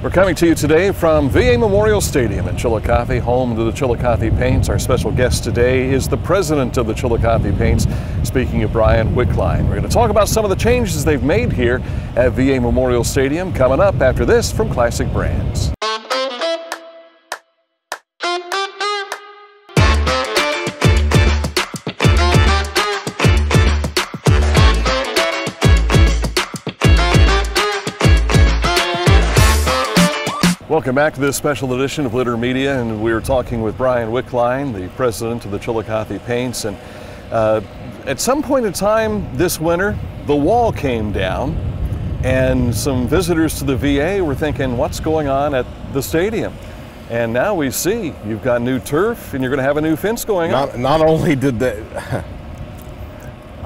We're coming to you today from VA Memorial Stadium in Chillicothe, home to the Chillicothe Paints. Our special guest today is the president of the Chillicothe Paints, speaking of Bryan Wickline. We're going to talk about some of the changes they've made here at VA Memorial Stadium coming up after this from Classic Brands. Welcome back to this special edition of Litter Media, and we were talking with Bryan Wickline, the president of the Chillicothe Paints, and at some point in time this winter, the wall came down, and some visitors to the VA were thinking, what's going on at the stadium? And now we see you've got new turf, and you're going to have a new fence going on. Not only did the...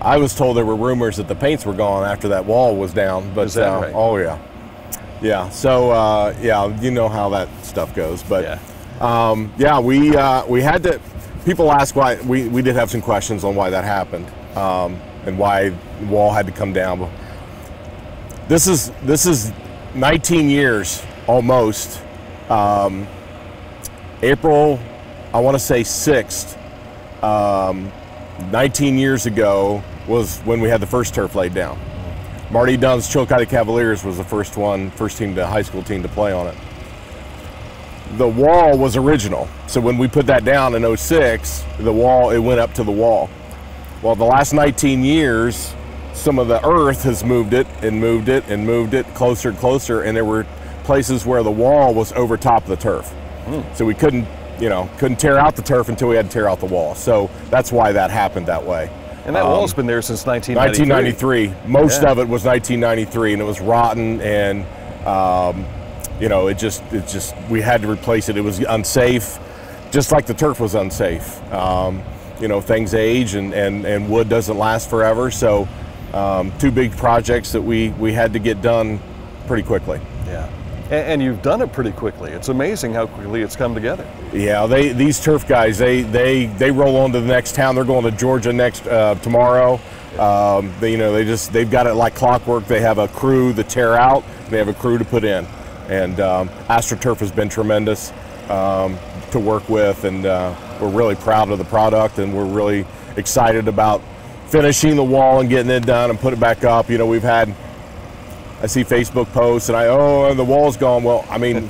I was told there were rumors that the paints were gone after that wall was down, but is that right? Oh yeah. Yeah, so yeah, you know how that stuff goes, but yeah, we had to. People ask why. We did have some questions on why that happened, and why the wall had to come down. This is 19 years almost. April, I want to say 6th, 19 years ago was when we had the first turf laid down. Marty Dunn's Chillicothe Cavaliers was the first team, the high school team to play on it. The wall was original, so when we put that down in 06, the wall, it went up to the wall. Well, the last 19 years, some of the earth has moved it and moved it and moved it closer and closer, and there were places where the wall was over top of the turf. So we couldn't tear out the turf until we had to tear out the wall. So that's why that happened that way. And that wall's been there since 1993. 1993. Most of it was 1993, and it was rotten, and it just we had to replace it. It was unsafe, just like the turf was unsafe. Things age, and wood doesn't last forever. So two big projects that we had to get done pretty quickly. Yeah. And you've done it pretty quickly. It's amazing how quickly it's come together. Yeah, these turf guys, they roll on to the next town. They're going to Georgia next tomorrow. They've got it like clockwork. They have a crew to tear out. They have a crew to put in. And AstroTurf has been tremendous to work with, and we're really proud of the product, and we're really excited about finishing the wall and getting it done and put it back up. I see Facebook posts, and the wall's gone. Well, I mean,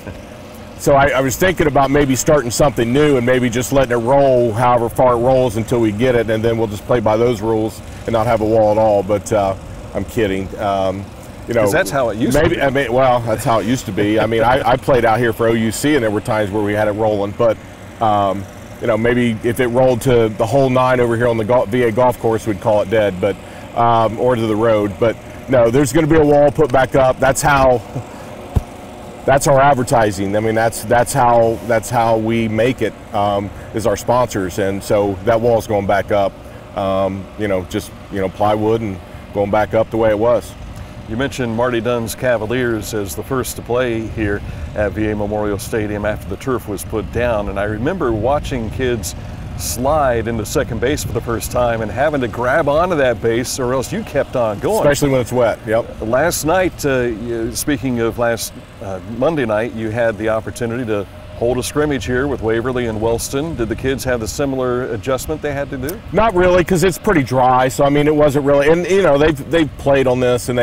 so I was thinking about maybe starting something new and maybe just letting it roll however far it rolls until we get it, and then we'll just play by those rules and not have a wall at all. But I'm kidding. Because that's how it used to be. Well, that's how it used to be. I mean, I played out here for OUC, and there were times where we had it rolling. But maybe if it rolled to the whole 9 over here on the VA golf course, we'd call it dead. But or to the road. But no, there's going to be a wall put back up. That's our advertising. I mean, that's how we make it, is our sponsors, and so that wall's going back up. Plywood and going back up the way it was. You mentioned Marty Dunn's Cavaliers as the first to play here at VA Memorial Stadium after the turf was put down, and I remember watching kids slide into second base for the first time and having to grab onto that base, or else you kept on going. Especially when it's wet. Yep. Last night, speaking of last Monday night, you had the opportunity to hold a scrimmage here with Waverly and Wellston. Did the kids have the similar adjustment they had to do? Not really, because it's pretty dry. So I mean, it wasn't really. And they've played on this, and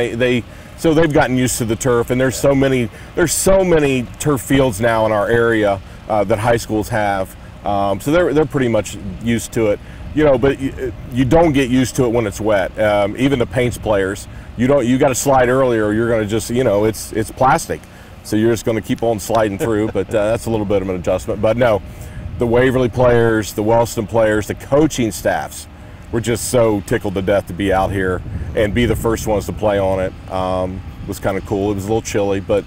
so they've gotten used to the turf. And there's so many turf fields now in our area that high schools have. So they're pretty much used to it, but you don't get used to it when it's wet. Even the paints players, you got to slide earlier, or you're going to just, it's plastic. So you're just going to keep on sliding through, but that's a little bit of an adjustment. But no, the Waverly players, the Wellston players, the coaching staffs were just so tickled to death to be out here and be the first ones to play on it. It was kind of cool. It was a little chilly, but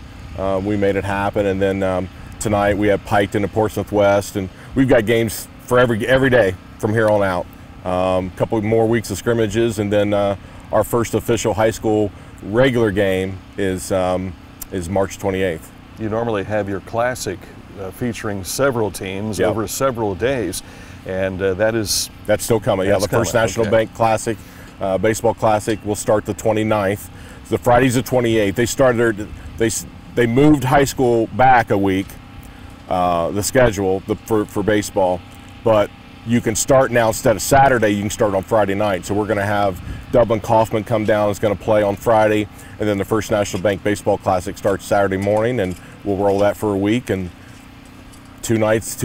we made it happen. And then tonight we have Piketon and Portsmouth West, and we've got games for every day from here on out. A couple more weeks of scrimmages, and then our first official high school regular game is March 28th. You normally have your classic featuring several teams over several days, and that's still coming. Yeah, the First National Bank Classic, baseball classic, will start the 29th. The Friday's the 28th. they moved high school back a week, the schedule for baseball, but you can start now, instead of Saturday, you can start on Friday night. So we're going to have Dublin Kaufman come down, is going to play on Friday, and then the First National Bank Baseball Classic starts Saturday morning, and we'll roll that for a week, and 2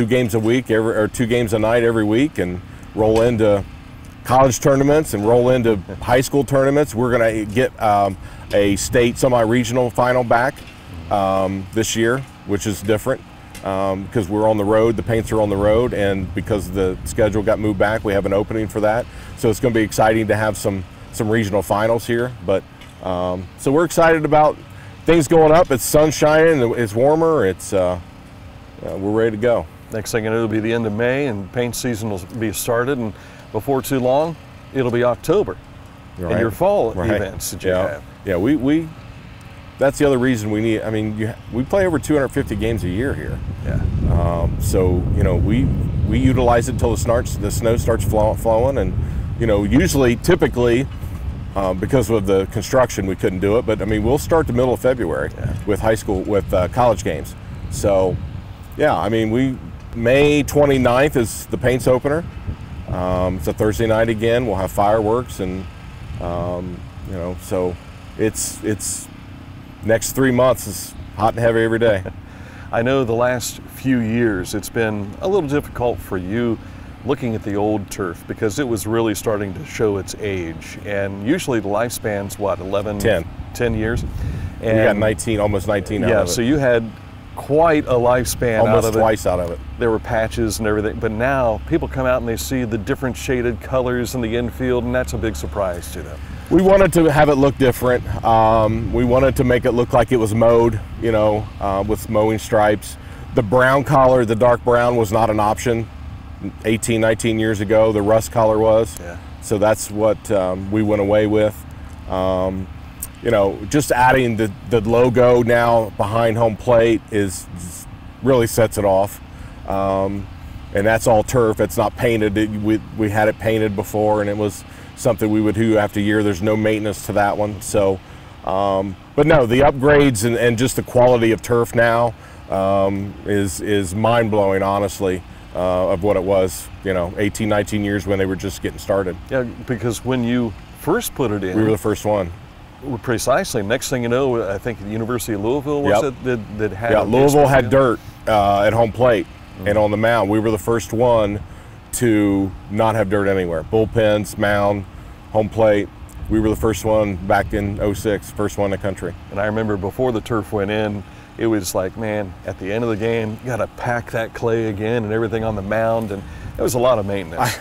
games a week, or 2 games a night every week, and roll into college tournaments and roll into high school tournaments. We're going to get a state semi-regional final back this year, which is different. Because we're on the road, the Paints are on the road, and because the schedule got moved back, we have an opening for that. So it's going to be exciting to have some regional finals here. But so we're excited about things going up. It's sun shining, it's warmer, it's we're ready to go. Next thing you know, it'll be the end of May, and paint season will be started, and before too long, it'll be October. Right. And your fall events that you have. Yeah, we that's the other reason we need. I mean, we play over 250 games a year here. Yeah. So you know, we utilize it until the snow starts flowing, and you know, typically, because of the construction, we couldn't do it. But I mean, we'll start the middle of February with college games. So, yeah, I mean, May 29th is the Paints opener. It's a Thursday night again. We'll have fireworks, and you know, so it's. Next 3 months is hot and heavy every day. I know the last few years it's been a little difficult for you looking at the old turf, because it was really starting to show its age, and usually the lifespan's what, 10 years? And we got 19, almost 19 out of it. Yeah, so you had quite a lifespan almost out of it. Twice out of it. There were patches and everything, but now people come out and they see the different shaded colors in the infield, and that's a big surprise to them. We wanted to have it look different. We wanted to make it look like it was mowed, you know, with mowing stripes. The brown color, the dark brown, was not an option 18, 19 years ago. The rust color was. Yeah. So that's what we went away with. You know, just adding the logo now behind home plate really sets it off. And that's all turf. It's not painted. We had it painted before, and it was something we would do after year. There's no maintenance to that one. So, but no, the upgrades and just the quality of turf now is mind-blowing, honestly, of what it was, you know, 18, 19 years when they were just getting started. Yeah, because when you first put it in, we were the first one. Precisely. Next thing you know, I think the University of Louisville was it that had. Yeah, Louisville had dirt at home plate and on the mound. We were the first one to not have dirt anywhere. Bullpens, mound, home plate. We were the first one back in '06, first one in the country. And I remember before the turf went in, it was like, man, at the end of the game, you got to pack that clay again and everything on the mound, and it was a lot of maintenance.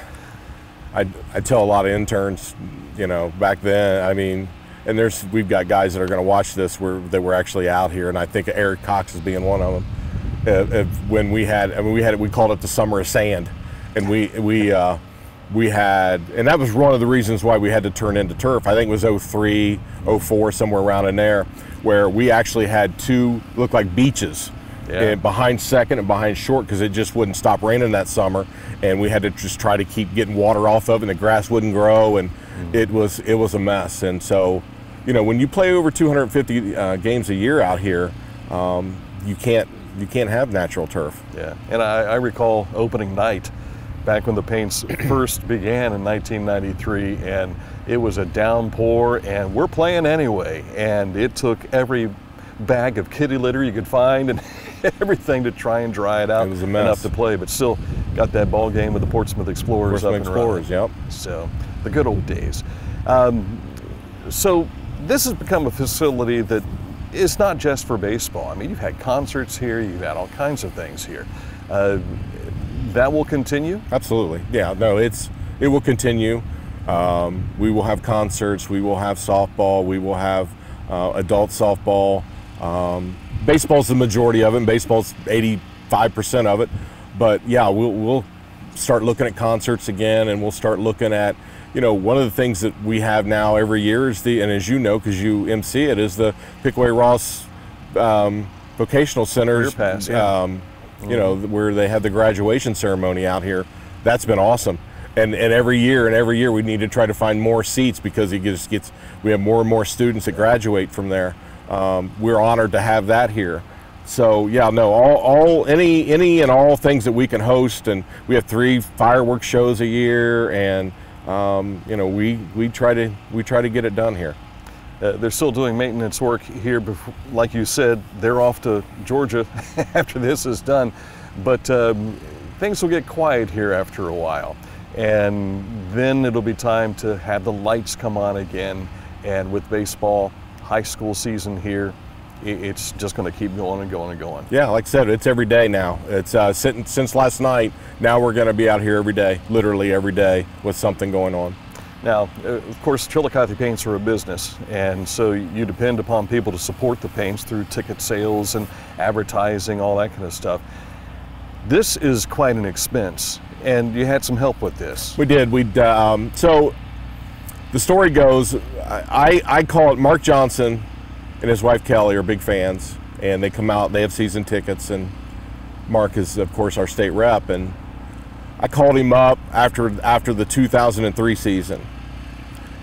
I tell a lot of interns, you know, back then, I mean, and we've got guys that are going to watch this that were actually out here, and I think Eric Cox is being one of them. When we called it the summer of sand, and we had, and that was one of the reasons why we had to turn into turf. I think it was 03, 04, somewhere around in there, where we actually had two look like beaches, behind second and behind short, because it just wouldn't stop raining that summer, and we had to just try to keep getting water off of it, and the grass wouldn't grow, and it was a mess. And so, you know, when you play over 250 games a year out here, you can't have natural turf. Yeah, and I recall opening night back when the Paints first began in 1993, and it was a downpour, and we're playing anyway, and it took every bag of kitty litter you could find and everything to try and dry it out. It was a mess. Enough to play, but still got that ball game with the Portsmouth Explorers up and running. Yep. So the good old days. So this has become a facility that is not just for baseball. I mean, you've had concerts here, you've had all kinds of things here. That will continue? Absolutely. Yeah, no, it will continue. We will have concerts, we will have softball, we will have adult softball. Baseball's the majority of it, and baseball's 85% of it. But yeah, we'll start looking at concerts again, and we'll start looking at, you know, one of the things that we have now every year is and as you know, because you MC it, is the Pickaway Ross Vocational Centers. Pass, you know, where they have the graduation ceremony out here. That's been awesome. And every year we need to try to find more seats, because we have more and more students that graduate from there. we're honored to have that here. So yeah, no, any and all things that we can host, and we have 3 fireworks shows a year, and you know, we try to get it done here. They're still doing maintenance work here. Before, like you said, they're off to Georgia after this is done, but things will get quiet here after a while, and then it'll be time to have the lights come on again. And with baseball, high school season here, it's just going to keep going and going and going. Yeah, like I said, it's every day now. It's since last night. Now we're going to be out here every day, literally every day, with something going on. Now, of course, Chillicothe Paints are a business, and so you depend upon people to support the paints through ticket sales and advertising, all that kind of stuff. This is quite an expense, and you had some help with this. We did. So the story goes, I call it, Mark Johnson and his wife Kelly are big fans, and they come out, they have season tickets, and Mark is, of course, our state rep, and I called him up after the 2003 season,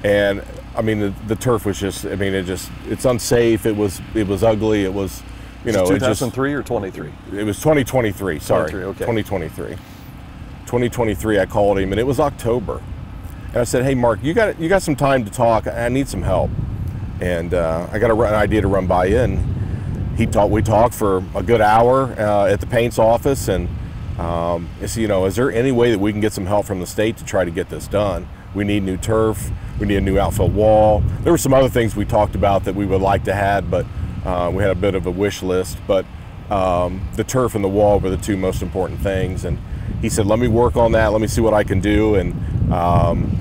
and I mean the turf was just, I mean, it's unsafe, it was ugly, it was, you know, 2003 or 23? It was 2023, sorry. 23, okay. 2023 I called him, and it was October, and I said, hey Mark, you got some time to talk, I need some help. And I got an idea to run by you, and we talked for a good hour at the Paints office, and I said, you know, is there any way that we can get some help from the state to try to get this done? We need new turf, we need a new outfield wall. There were some other things we talked about that we would like to have, but we had a bit of a wish list, but the turf and the wall were the 2 most important things. And he said, let me work on that, let me see what I can do. And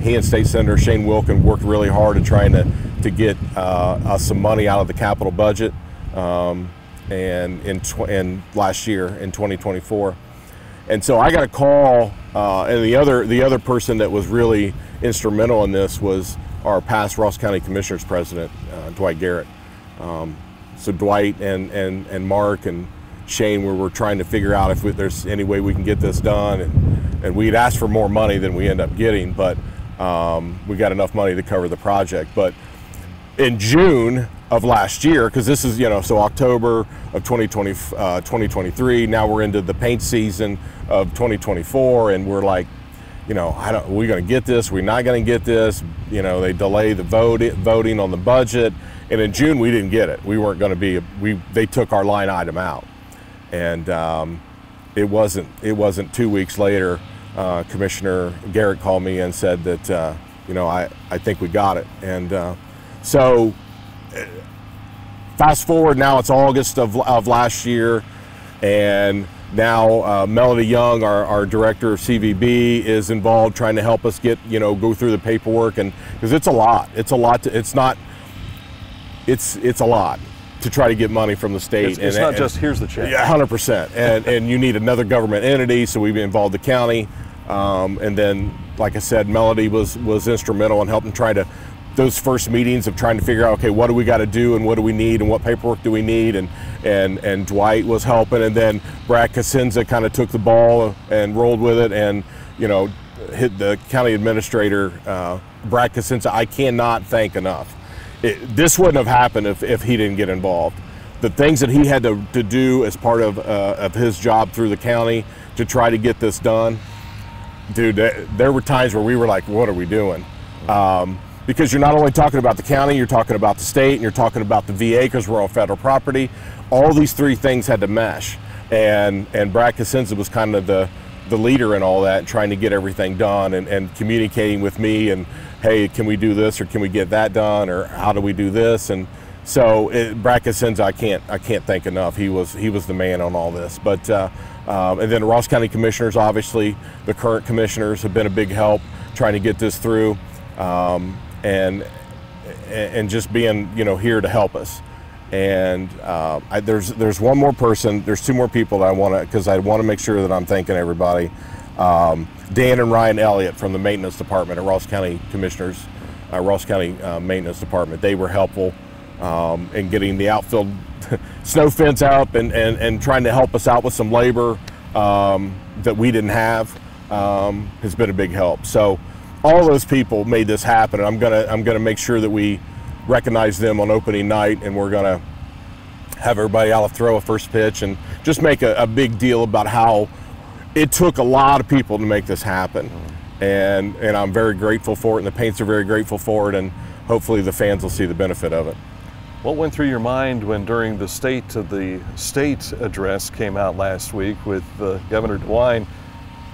he and State Senator Shane Wilkin worked really hard at trying to get us some money out of the capital budget, and in last year in 2024. And so I got a call, and the other person that was really instrumental in this was our past Ross County Commissioners President, Dwight Garrett. So Dwight and Mark and Shane were trying to figure out if there's any way we can get this done, and we'd asked for more money than we ended up getting, but we got enough money to cover the project. But in June of last year, because this is, you know, so October of 2023, now we're into the paint season of 2024, and we're like, you know, are we going to get this? We're not going to get this. You know, they delay the voting on the budget, and in June we didn't get it. We weren't going to be. They took our line item out, and it wasn't 2 weeks later. Commissioner Garrett called me and said that you know, I think we got it, and so fast forward, now it's August of last year, and now Melody Young, our director of CVB, is involved trying to help us get, you know, go through the paperwork, and because it's a lot to try to get money from the state. It's not just here's the check. Yeah, 100%, and you need another government entity, so we've involved the county, and then, like I said, Melody was instrumental in helping try to, those first meetings of trying to figure out, okay, what do we got to do, and what do we need, and what paperwork do we need, and Dwight was helping, and then Brad Casenza kind of took the ball and rolled with it, and, you know, hit the county administrator, Brad Casenza, I cannot thank enough. This wouldn't have happened if he didn't get involved. The things that he had to do as part of his job through the county to try to get this done, dude, there were times where we were like, what are we doing? Because you're not only talking about the county, you're talking about the state, and you're talking about the VA because we're on federal property. All these 3 things had to mesh, and Brad Casenza was kind of the leader in all that, trying to get everything done, and communicating with me, and hey, can we do this, or can we get that done, or how do we do this? And so Brad Casenza, I can't thank enough. He was the man on all this. But and then the Ross County Commissioners, obviously the current commissioners, have been a big help trying to get this through. And just being, you know, here to help us. And there's one more person, there's 2 more people that I want to, because I want to make sure that I'm thanking everybody. Dan and Ryan Elliott from the maintenance department at Ross County Commissioners, Ross County Maintenance Department. They were helpful in getting the outfield snow fence up and trying to help us out with some labor that we didn't have, has been a big help. So all those people made this happen, and I'm gonna make sure that we recognize them on opening night, and we're gonna have everybody out to throw a first pitch and just make a big deal about how it took a lot of people to make this happen. And I'm very grateful for it, and the Paints are very grateful for it, and hopefully the fans will see the benefit of it. What went through your mind when during the State address came out last week with Governor DeWine?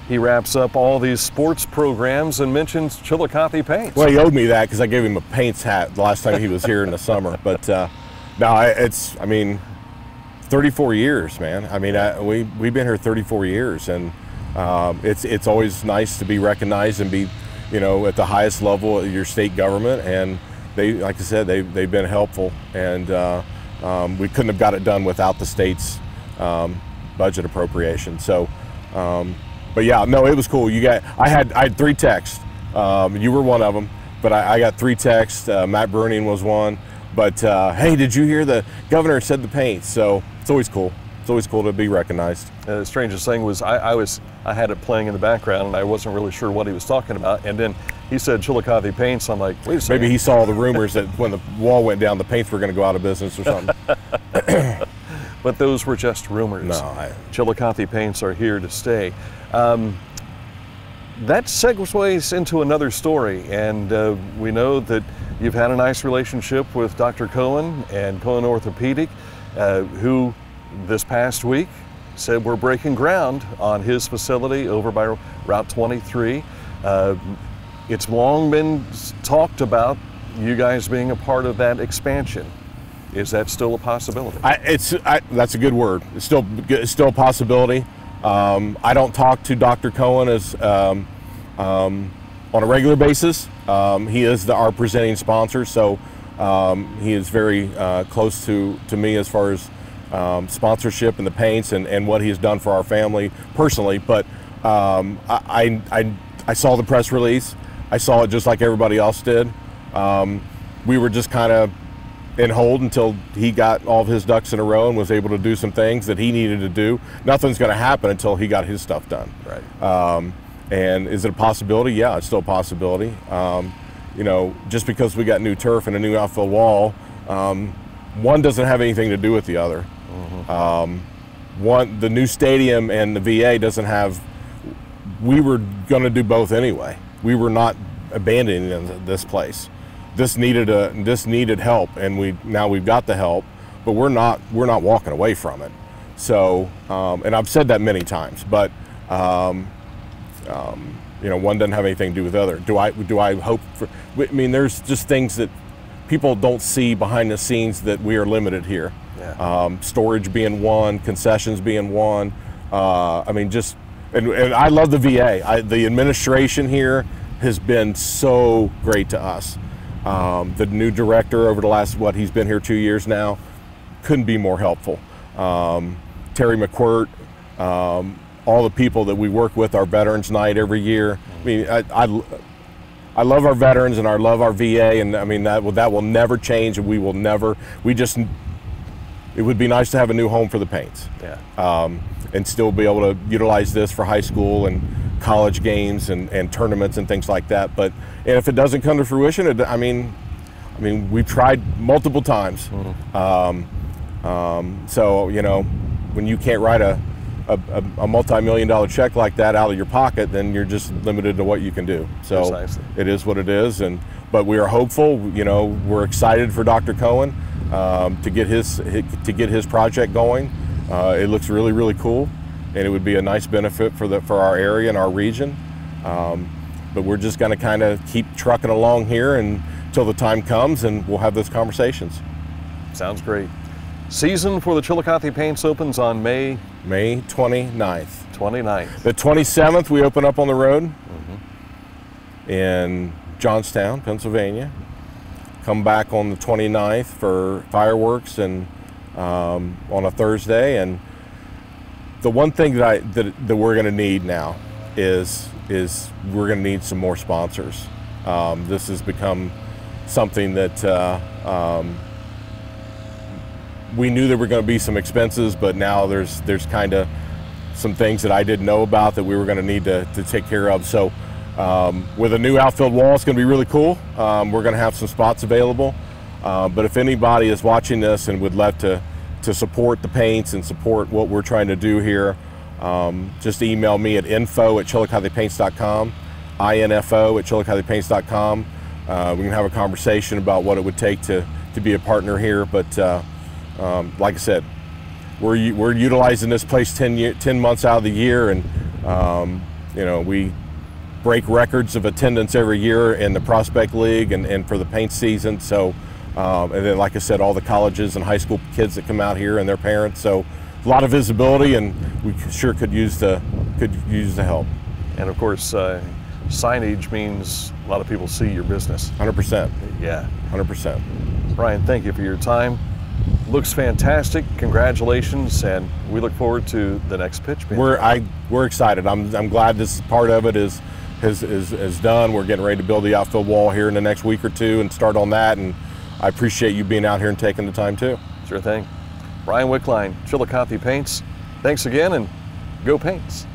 He wraps up all these sports programs and mentions Chillicothe Paints. Well, he owed me that because I gave him a Paints hat the last time he was here in the summer. But no, I mean, 34 years, man. I mean, we've been here 34 years, and it's always nice to be recognized and be, you know, at the highest level of your state government. And they, like I said, they've been helpful, and we couldn't have got it done without the state's budget appropriation. So. But yeah, no, it was cool. I had 3 texts. You were one of them, but I got 3 texts. Matt Bruning was one. But hey, did you hear the governor said the Paints? So it's always cool. It's always cool to be recognized. The strangest thing was I had it playing in the background, and I wasn't really sure what he was talking about. And then he said Chillicothe Paints. I'm like, wait a second. Maybe he saw the rumors that when the wall went down, the Paints were going to go out of business or something. But those were just rumors. No, Chillicothe Paints are here to stay. That segues into another story, and we know that you've had a nice relationship with Dr. Cohen and Cohen Orthopedic, who this past week said we're breaking ground on his facility over by Route 23. It's long been talked about you guys being a part of that expansion. Is that still a possibility? That's a good word. It's still a possibility. I don't talk to Dr. Cohen on a regular basis. He is our presenting sponsor, so he is very close to me as far as sponsorship and the Paints and what he has done for our family personally. But I saw the press release. I saw it just like everybody else did. We were just kind of in hold until he got all of his ducks in a row and was able to do some things that he needed to do. Nothing's going to happen until he got his stuff done. Right. And is it a possibility? Yeah, it's still a possibility. You know, just because we got new turf and a new outfield wall, one doesn't have anything to do with the other. The new stadium and the VA doesn't have. We were going to do both anyway. We were not abandoning this place. This needed help, and now we've got the help, but we're not walking away from it. So, and I've said that many times, but you know, one doesn't have anything to do with the other. Do I hope for? I mean, there's just things that people don't see behind the scenes that we are limited here. Yeah. Storage being one, concessions being one. I mean, just and I love the VA. The administration here has been so great to us. The new director over the last, he's been here 2 years now, couldn't be more helpful. Terry McQuirt, all the people that we work with, our Veterans Night every year. I mean, I love our veterans and I love our VA, and I mean, that will never change, and we will never, it would be nice to have a new home for the Paints. Yeah. And still be able to utilize this for high school and college games and tournaments and things like that. But and if it doesn't come to fruition, I mean, we've tried multiple times. So you know, when you can't write a multi-million-dollar check like that out of your pocket, then you're just limited to what you can do. So precisely. It is what it is. But we are hopeful. You know, we're excited for Dr. Cohen to get his project going. It looks really, really cool, and it would be a nice benefit for our area and our region. But we're just going to kind of keep trucking along here until the time comes, and we'll have those conversations. Sounds great. Season for the Chillicothe Paints opens on May 29th. 29th. The 27th, we open up on the road in Johnstown, Pennsylvania. Come back on the 29th for fireworks and on a Thursday. And the one thing that we're going to need now is we're going to need some more sponsors. This has become something that we knew there were going to be some expenses, but now there's kind of some things that I didn't know about that we were going to need to take care of. So with a new outfield wall, it's going to be really cool. We're going to have some spots available. But if anybody is watching this and would love to to support the paints and support what we're trying to do here, just email me at info@chillicothepaints.com, info@chillicothepaints.com. We can have a conversation about what it would take to be a partner here. But like I said, we're utilizing this place 10 months out of the year, and you know, we break records of attendance every year in the Prospect League and for the paint season. So, and then, like I said, all the colleges and high school kids that come out here and their parents. So, a lot of visibility, and we sure could use the help. And of course, signage means a lot of people see your business. 100%. Yeah. 100%. Bryan, thank you for your time. Looks fantastic. Congratulations, and we look forward to the next pitch. We're excited. I'm glad this part of it is done. We're getting ready to build the outfield wall here in the next week or two and start on that. And I appreciate you being out here and taking the time too. Sure thing. Bryan Wickline, Chillicothe Paints. Thanks again, and go Paints.